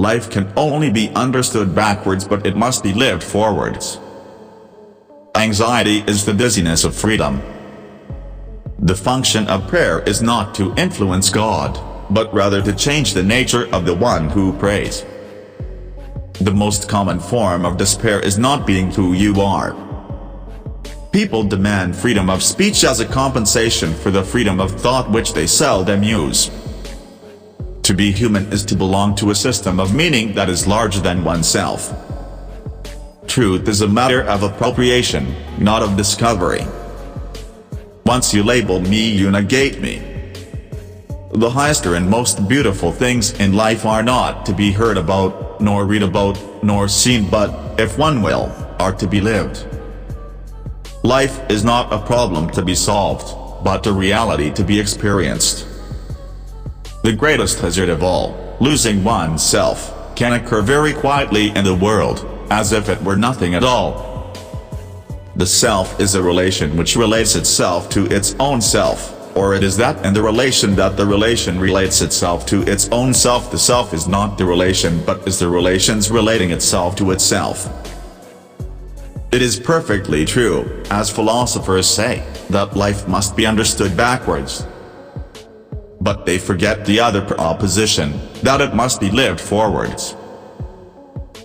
Life can only be understood backwards, but it must be lived forwards. Anxiety is the dizziness of freedom. The function of prayer is not to influence God, but rather to change the nature of the one who prays. The most common form of despair is not being who you are. People demand freedom of speech as a compensation for the freedom of thought which they seldom use. To be human is to belong to a system of meaning that is larger than oneself. Truth is a matter of appropriation, not of discovery. Once you label me, you negate me. The highest and most beautiful things in life are not to be heard about, nor read about, nor seen, but, if one will, are to be lived. Life is not a problem to be solved, but a reality to be experienced. The greatest hazard of all, losing oneself, can occur very quietly in the world, as if it were nothing at all. The self is a relation which relates itself to its own self, or it is that in the relation that the relation relates itself to its own self. The self is not the relation, but is the relation's relating itself to itself. It is perfectly true, as philosophers say, that life must be understood backwards. But they forget the other proposition, that it must be lived forwards.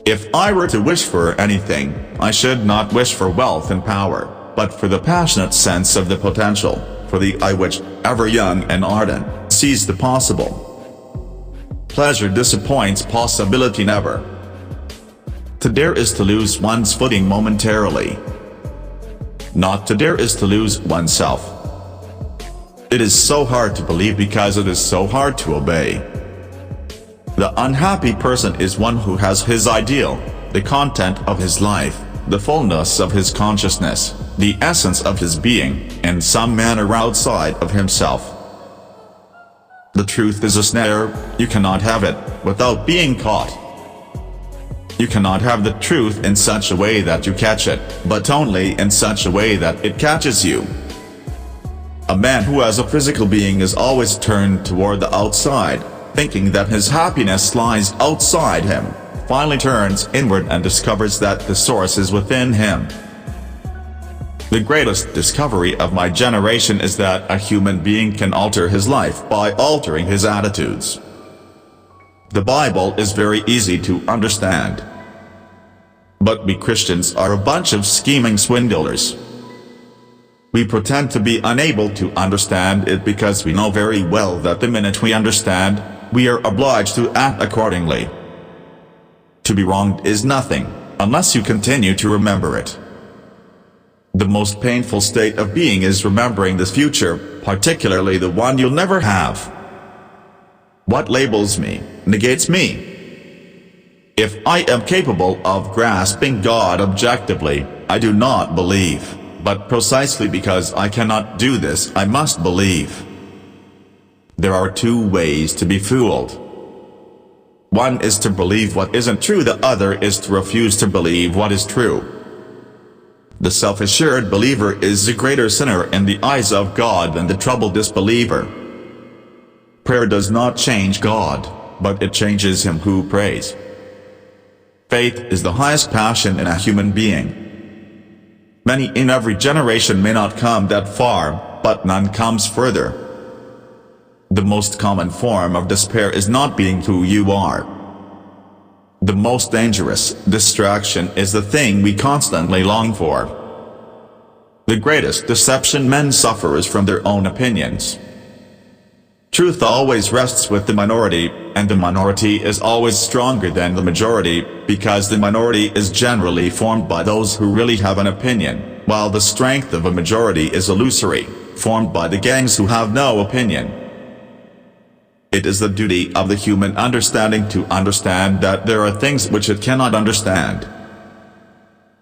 If I were to wish for anything, I should not wish for wealth and power, but for the passionate sense of the potential, for the eye which, ever young and ardent, sees the possible. Pleasure disappoints possibility never. To dare is to lose one's footing momentarily. Not to dare is to lose oneself. It is so hard to believe because it is so hard to obey. The unhappy person is one who has his ideal, the content of his life, the fullness of his consciousness, the essence of his being, in some manner outside of himself. The truth is a snare, you cannot have it, without being caught. You cannot have the truth in such a way that you catch it, but only in such a way that it catches you. A man who as a physical being is always turned toward the outside, thinking that his happiness lies outside him, finally turns inward and discovers that the source is within him. The greatest discovery of my generation is that a human being can alter his life by altering his attitudes. The Bible is very easy to understand. But we Christians are a bunch of scheming swindlers. We pretend to be unable to understand it because we know very well that the minute we understand, we are obliged to act accordingly. To be wronged is nothing, unless you continue to remember it. The most painful state of being is remembering the future, particularly the one you'll never have. What labels me, negates me. If I am capable of grasping God objectively, I do not believe, but precisely because I cannot do this, I must believe. There are two ways to be fooled. One is to believe what isn't true, the other is to refuse to believe what is true. The self-assured believer is a greater sinner in the eyes of God than the troubled disbeliever. Prayer does not change God, but it changes him who prays. Faith is the highest passion in a human being. Many in every generation may not come that far, but none comes further. The most common form of despair is not being who you are. The most dangerous distraction is the thing we constantly long for. The greatest deception men suffer is from their own opinions. Truth always rests with the minority, and the minority is always stronger than the majority, because the minority is generally formed by those who really have an opinion, while the strength of a majority is illusory, formed by the gangs who have no opinion. It is the duty of the human understanding to understand that there are things which it cannot understand.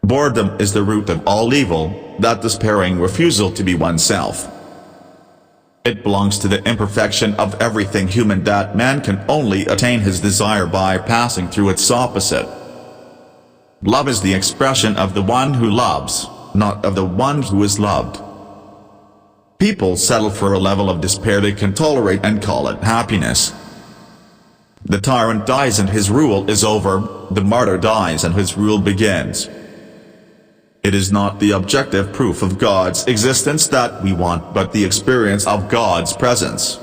Boredom is the root of all evil, that despairing refusal to be oneself. It belongs to the imperfection of everything human that man can only attain his desire by passing through its opposite. Love is the expression of the one who loves, not of the one who is loved. People settle for a level of despair they can tolerate and call it happiness. The tyrant dies and his rule is over, the martyr dies and his rule begins. It is not the objective proof of God's existence that we want, but the experience of God's presence.